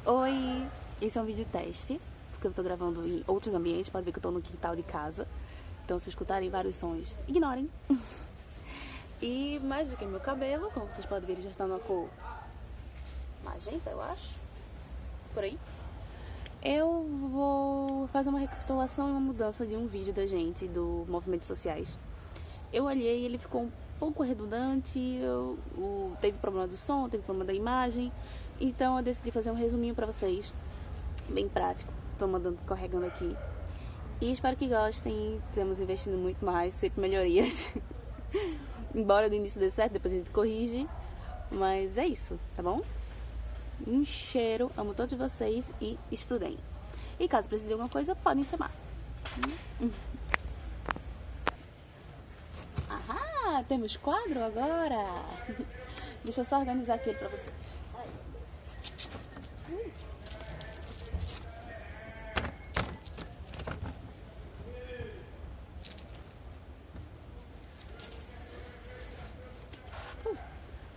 Oi, esse é um vídeo teste, porque eu tô gravando em outros ambientes, pode ver que eu tô no quintal de casa. Então se escutarem vários sons, ignorem. E mais do que meu cabelo, como vocês podem ver, ele já está numa cor magenta, eu acho, por aí. Eu vou fazer uma recapitulação e uma mudança de um vídeo da gente, do Movimentos Sociais. Eu olhei e ele ficou um pouco redundante, teve problema do som, teve problema da imagem. Então eu decidi fazer um resuminho pra vocês, bem prático. Tô corregando aqui. E espero que gostem, estamos investindo muito mais, sempre melhorias. Embora no início dê certo, depois a gente corrige. Mas é isso, tá bom? Um cheiro, amo todos vocês e estudem. E caso precisem de alguma coisa, podem chamar. Ahá, temos quadro agora. Deixa eu só organizar aqui pra vocês.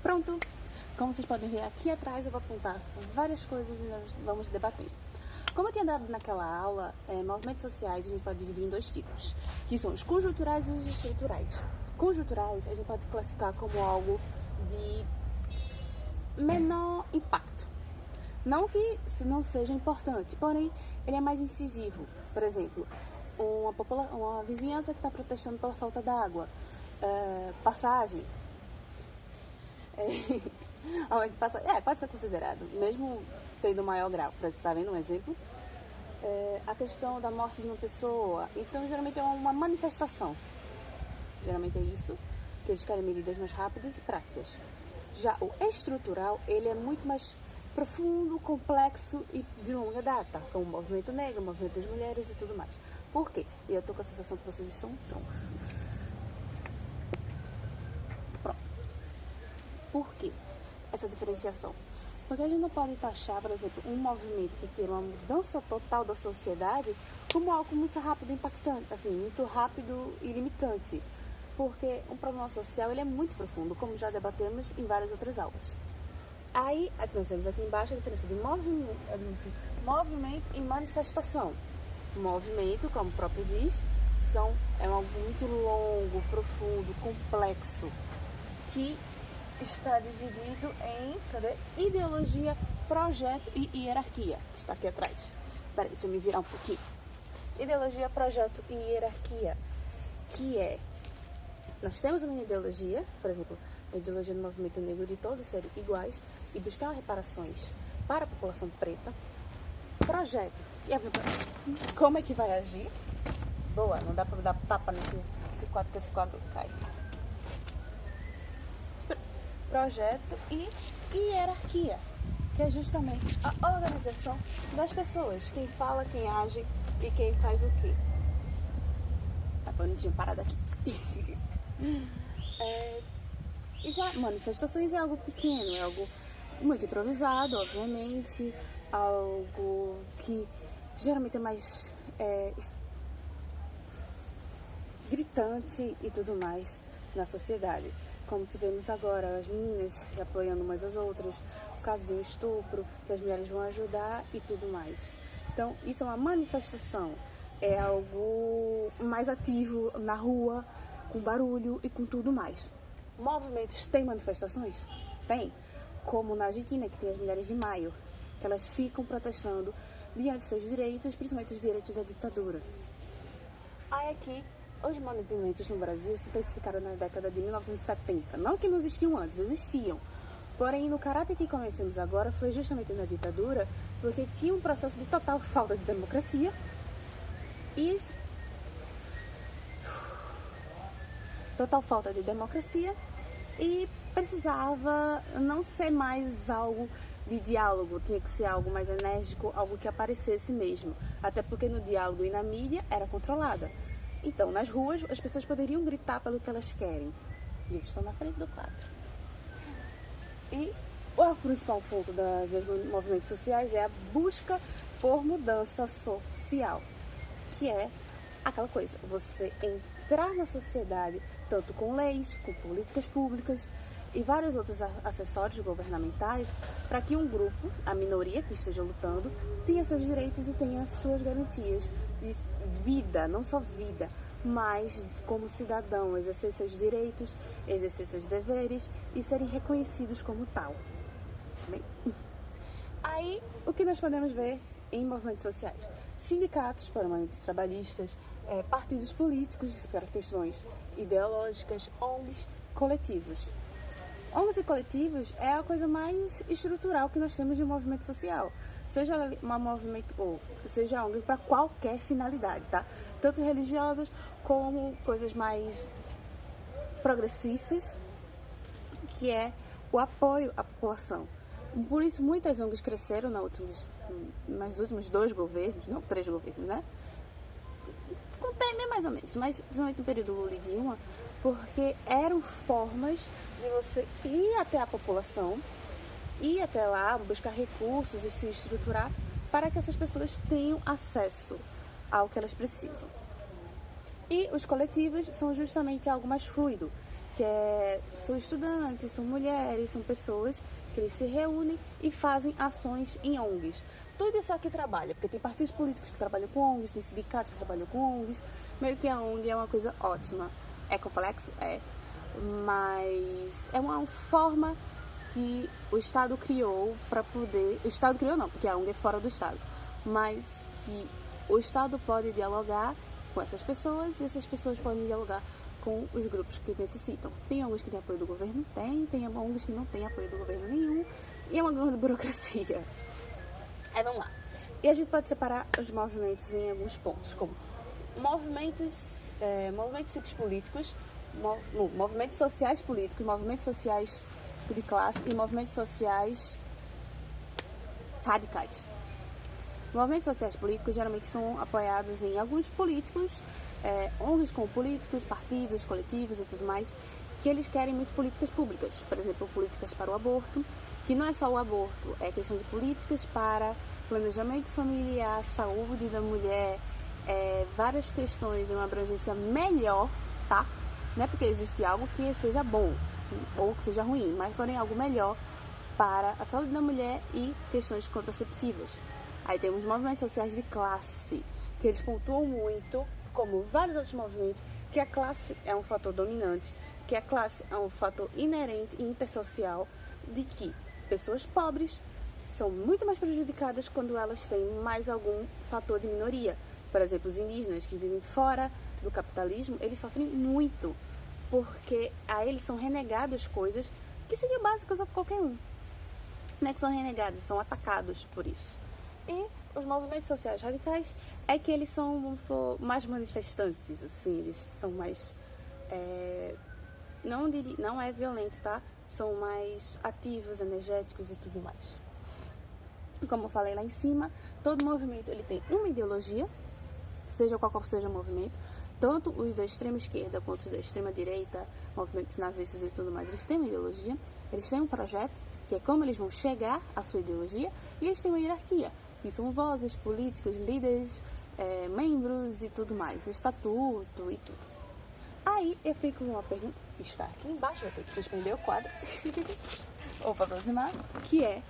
Pronto! Como vocês podem ver aqui atrás, eu vou apontar várias coisas e nós vamos debater. Como eu tinha dado naquela aula, movimentos sociais a gente pode dividir em dois tipos, que são os conjunturais e os estruturais. Conjunturais a gente pode classificar como algo de menor impacto. Não que isso não seja importante, porém ele é mais incisivo. Por exemplo, uma vizinhança que está protestando pela falta d'água, passagem. Pode ser considerado, mesmo tendo maior grau. Tá vendo um exemplo? A questão da morte de uma pessoa. Então, geralmente é uma manifestação. Geralmente é isso, que eles querem medidas mais rápidas e práticas. Já o estrutural, ele é muito mais profundo, complexo e de longa data, como o movimento negro, o movimento das mulheres e tudo mais. Por quê? E eu tô com a sensação que vocês estão tronchos. Por quê essa diferenciação? Porque a gente não pode taxar, por exemplo, um movimento que queira uma mudança total da sociedade como algo muito rápido e impactante, assim, muito rápido e limitante. Porque um problema social ele é muito profundo, como já debatemos em várias outras aulas. Aí, nós temos aqui embaixo a diferença de movimento e manifestação. Movimento, como o próprio diz, é algo muito longo, profundo, complexo, que está dividido em ideologia, projeto e hierarquia, que está aqui atrás. Peraí, deixa eu me virar um pouquinho. Ideologia, projeto e hierarquia, que é, nós temos uma ideologia, por exemplo, a ideologia do movimento negro de todos serem iguais e buscar reparações para a população preta. Projeto, e como é que vai agir? Boa, não dá para dar tapa nesse quadro, que esse quadro cai. Projeto e hierarquia, que é justamente a organização das pessoas, quem fala, quem age e quem faz o quê. Tá bonitinho, parado aqui. E já manifestações é algo pequeno, é algo muito improvisado, obviamente, algo que geralmente é mais gritante e tudo mais na sociedade. Como tivemos agora, as meninas apoiando umas às outras, o caso de um estupro, que as mulheres vão ajudar e tudo mais. Então, isso é uma manifestação, é algo mais ativo na rua, com barulho e com tudo mais. Movimentos têm manifestações? Tem. Como na Argentina, que tem as mulheres de maio, que elas ficam protestando diante de seus direitos, principalmente os direitos da ditadura. Aí aqui, os movimentos no Brasil se intensificaram na década de 1970. Não que não existiam antes, existiam. Porém, no caráter que conhecemos agora foi justamente na ditadura, porque tinha um processo de total falta de democracia e precisava não ser mais algo de diálogo, tinha que ser algo mais enérgico, algo que aparecesse mesmo. Até porque no diálogo e na mídia era controlada. Então, nas ruas, as pessoas poderiam gritar pelo que elas querem. E eles estão na frente do quadro. E o principal ponto dos movimentos sociais é a busca por mudança social. Que é aquela coisa, você entrar na sociedade, tanto com leis, com políticas públicas, e vários outros acessórios governamentais para que um grupo, a minoria que esteja lutando, tenha seus direitos e tenha suas garantias de vida, não só vida, mas como cidadão, exercer seus direitos, exercer seus deveres e serem reconhecidos como tal. Bem, aí, o que nós podemos ver em movimentos sociais? Sindicatos para movimentos trabalhistas, partidos políticos para questões ideológicas, ONGs, coletivos. ONGs e coletivos é a coisa mais estrutural que nós temos de um movimento social. Seja uma movimento ou seja ONG para qualquer finalidade, tá? Tanto religiosas como coisas mais progressistas, que é o apoio à população. Por isso muitas ONGs cresceram nos últimos 2 governos, não 3 governos, né? Mais ou menos, mas principalmente no período Lula e Dilma, porque eram formas de você ir até a população, ir até lá, buscar recursos e se estruturar para que essas pessoas tenham acesso ao que elas precisam. E os coletivos são justamente algo mais fluido, são estudantes, são mulheres, são pessoas que eles se reúnem e fazem ações em ONGs. Tudo isso aqui trabalha, porque tem partidos políticos que trabalham com ONGs, tem sindicatos que trabalham com ONGs, meio que a ONG é uma coisa ótima. É complexo? É. Mas é uma forma que o Estado criou para poder... O Estado criou não, porque a ONG é fora do Estado. Mas que o Estado pode dialogar com essas pessoas e essas pessoas podem dialogar com os grupos que necessitam. Tem ONGs que têm apoio do governo? Tem ONGs que não têm apoio do governo nenhum. E é uma grande burocracia. Aí vamos lá. E a gente pode separar os movimentos em alguns pontos, como movimentos cívicos políticos, movimentos sociais políticos, movimentos sociais de classe e movimentos sociais radicais. Movimentos sociais políticos geralmente são apoiados em alguns políticos, ONGs com políticos, partidos, coletivos e tudo mais, que eles querem muito políticas públicas, por exemplo, políticas para o aborto, que não é só o aborto, é questão de políticas para planejamento familiar, saúde da mulher, várias questões de uma abrangência melhor, tá? Não é porque existe algo que seja bom ou que seja ruim, mas porém algo melhor para a saúde da mulher e questões contraceptivas. Aí temos movimentos sociais de classe, que eles pontuam muito, como vários outros movimentos, que a classe é um fator dominante, que a classe é um fator inerente e intersocial, de que pessoas pobres são muito mais prejudicadas quando elas têm mais algum fator de minoria. Por exemplo, os indígenas que vivem fora do capitalismo, eles sofrem muito, porque a eles são renegadas coisas que seriam básicas a qualquer um. Não é que são renegados, são atacados por isso. E os movimentos sociais radicais é que eles são, vamos supor, mais manifestantes, assim, eles são mais... não é violento, tá? São mais ativos, energéticos e tudo mais. Como eu falei lá em cima, todo movimento ele tem uma ideologia, seja qual seja o movimento, tanto os da extrema esquerda quanto os da extrema direita, movimentos nazistas e tudo mais, eles têm uma ideologia, eles têm um projeto, que é como eles vão chegar à sua ideologia, e eles têm uma hierarquia, que são vozes, políticos, líderes, membros e tudo mais, estatuto e tudo. Aí eu fico com uma pergunta, que está aqui embaixo, eu tenho que suspender o quadro, ou para aproximar, que é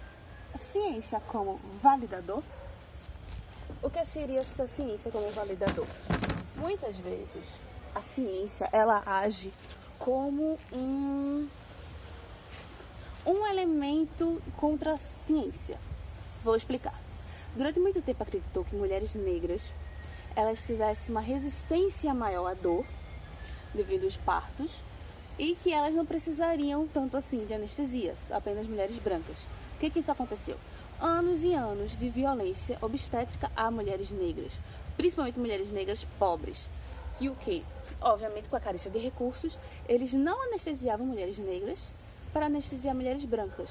a ciência como validador. O que seria essa ciência como validador? Muitas vezes a ciência ela age como um elemento contra a ciência. Vou explicar. Durante muito tempo acreditou que mulheres negras elas tivessem uma resistência maior à dor devido aos partos e que elas não precisariam tanto assim de anestesias, apenas mulheres brancas. O que isso aconteceu? Anos e anos de violência obstétrica a mulheres negras, principalmente mulheres negras pobres. E o que? Obviamente, com a carência de recursos, eles não anestesiavam mulheres negras para anestesiar mulheres brancas.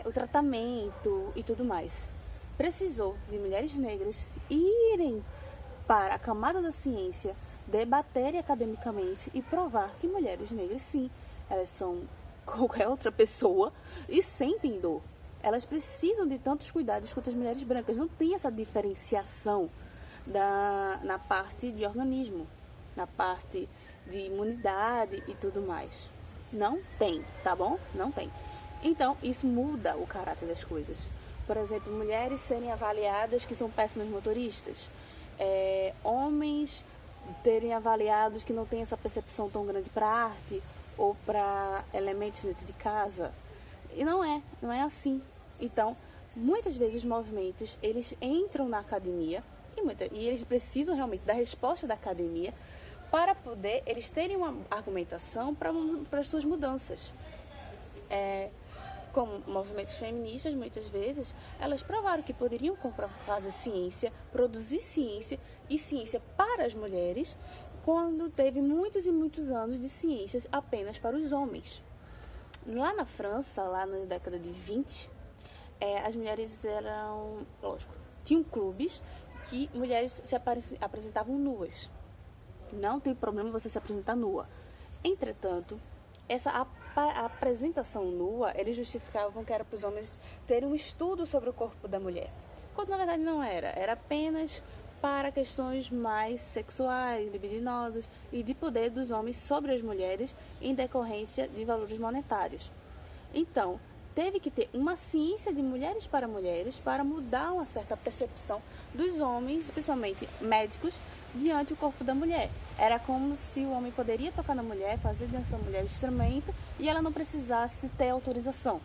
O tratamento e tudo mais. Precisou de mulheres negras irem para a camada da ciência, debaterem academicamente e provar que mulheres negras, sim, elas são qualquer outra pessoa e sentem dor. Elas precisam de tantos cuidados quanto as mulheres brancas. Não tem essa diferenciação na parte de organismo, na parte de imunidade e tudo mais. Não tem, tá bom? Não tem. Então, isso muda o caráter das coisas. Por exemplo, mulheres serem avaliadas que são péssimas motoristas. Homens terem avaliados que não têm essa percepção tão grande para arte ou para elementos dentro de casa. E não é assim. Então, muitas vezes os movimentos, eles entram na academia e eles precisam realmente da resposta da academia para poder eles terem uma argumentação para as suas mudanças. Como movimentos feministas, muitas vezes, elas provaram que poderiam fazer ciência, produzir ciência e ciência para as mulheres, quando teve muitos e muitos anos de ciências apenas para os homens. Lá na França, lá na década de 20, as mulheres eram, lógico, tinham clubes que mulheres se apresentavam nuas. Não tem problema você se apresentar nua. Entretanto, essa apresentação nua, eles justificavam que era para os homens terem um estudo sobre o corpo da mulher. Quando na verdade não era. Era apenas para questões mais sexuais, libidinosas e de poder dos homens sobre as mulheres em decorrência de valores monetários. Então, teve que ter uma ciência de mulheres para mudar uma certa percepção dos homens, principalmente médicos, diante do corpo da mulher. Era como se o homem poderia tocar na mulher, fazer diante da mulher instrumento e ela não precisasse ter autorização.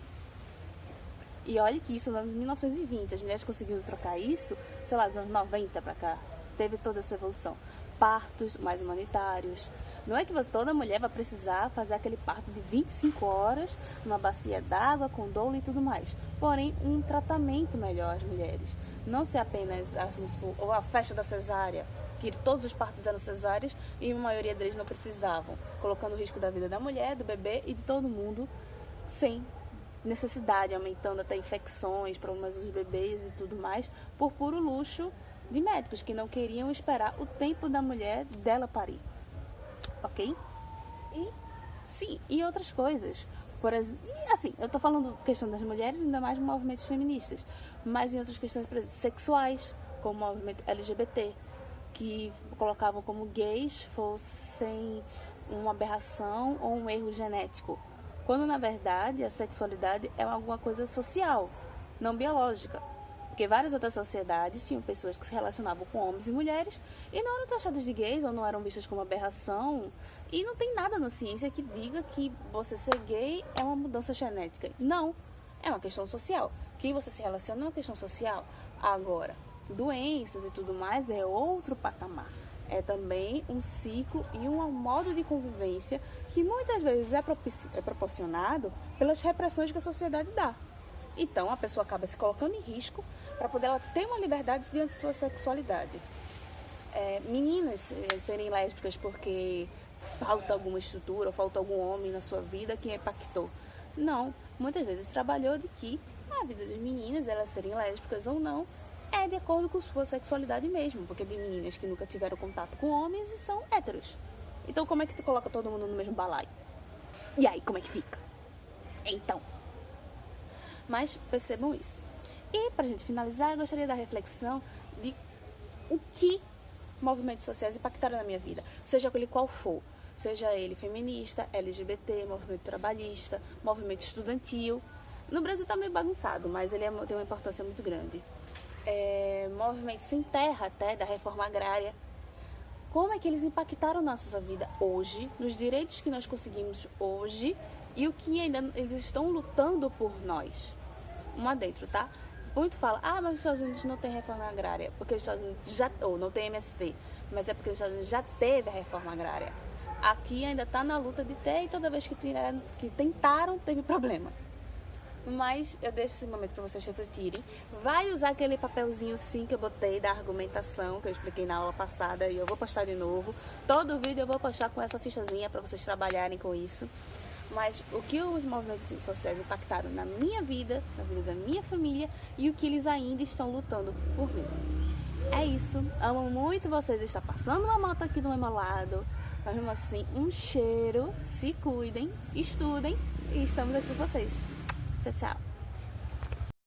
E olha que isso nos anos 1920, as mulheres conseguiram trocar isso, sei lá, dos anos 90 para cá, teve toda essa evolução. Partos mais humanitários. Não é que toda mulher vai precisar fazer aquele parto de 25 horas numa bacia d'água, com doula e tudo mais. Porém, um tratamento melhor às mulheres. Não ser apenas ou a festa da cesárea, que todos os partos eram cesáreos e a maioria deles não precisavam, colocando o risco da vida da mulher, do bebê e de todo mundo sem necessidade, aumentando até infecções, problemas dos bebês e tudo mais, por puro luxo de médicos que não queriam esperar o tempo da mulher dela parir. Ok? E outras coisas. Por exemplo, assim, eu tô falando questão das mulheres, ainda mais movimentos feministas, mas em outras questões, por exemplo, sexuais, como o movimento LGBT, que colocavam como gays fossem uma aberração ou um erro genético, quando na verdade a sexualidade é alguma coisa social, não biológica. Porque várias outras sociedades tinham pessoas que se relacionavam com homens e mulheres e não eram taxadas de gays ou não eram vistas como aberração. E não tem nada na ciência que diga que você ser gay é uma mudança genética. Não, é uma questão social. Quem você se relaciona é uma questão social. Agora, doenças e tudo mais é outro patamar. É também um ciclo e um modo de convivência que muitas vezes é proporcionado pelas repressões que a sociedade dá. Então, a pessoa acaba se colocando em risco para poder ela ter uma liberdade diante de sua sexualidade. Meninas serem lésbicas porque falta alguma estrutura, ou falta algum homem na sua vida que impactou. Não, muitas vezes trabalhou de que a vida das meninas, elas serem lésbicas ou não, é de acordo com sua sexualidade mesmo, porque tem meninas que nunca tiveram contato com homens e são héteros. Então, como é que tu coloca todo mundo no mesmo balaio? E aí, como é que fica? Então... Mas percebam isso. E para a gente finalizar, eu gostaria da reflexão de o que movimentos sociais impactaram na minha vida, seja ele qual for, seja ele feminista, LGBT, movimento trabalhista, movimento estudantil. No Brasil está meio bagunçado, mas ele tem uma importância muito grande. Movimento sem terra até, da reforma agrária. Como é que eles impactaram nossa vida hoje, nos direitos que nós conseguimos hoje e o que ainda eles estão lutando por nós. Adentro, tá? Muito fala, mas os Estados Unidos não tem reforma agrária, porque os Estados Unidos ou não tem MST, mas é porque os Estados Unidos já teve a reforma agrária. Aqui ainda está na luta de ter e toda vez que tentaram, teve problema. Mas eu deixo esse momento para vocês refletirem. Vai usar aquele papelzinho sim que eu botei da argumentação, que eu expliquei na aula passada e eu vou postar de novo. Todo vídeo eu vou postar com essa fichazinha para vocês trabalharem com isso. Mas o que os movimentos sociais impactaram na minha vida, na vida da minha família e o que eles ainda estão lutando por mim. É isso. Amo muito vocês. Está passando uma moto aqui do meu lado. Mas mesmo assim, um cheiro. Se cuidem, estudem e estamos aqui com vocês. Tchau, tchau.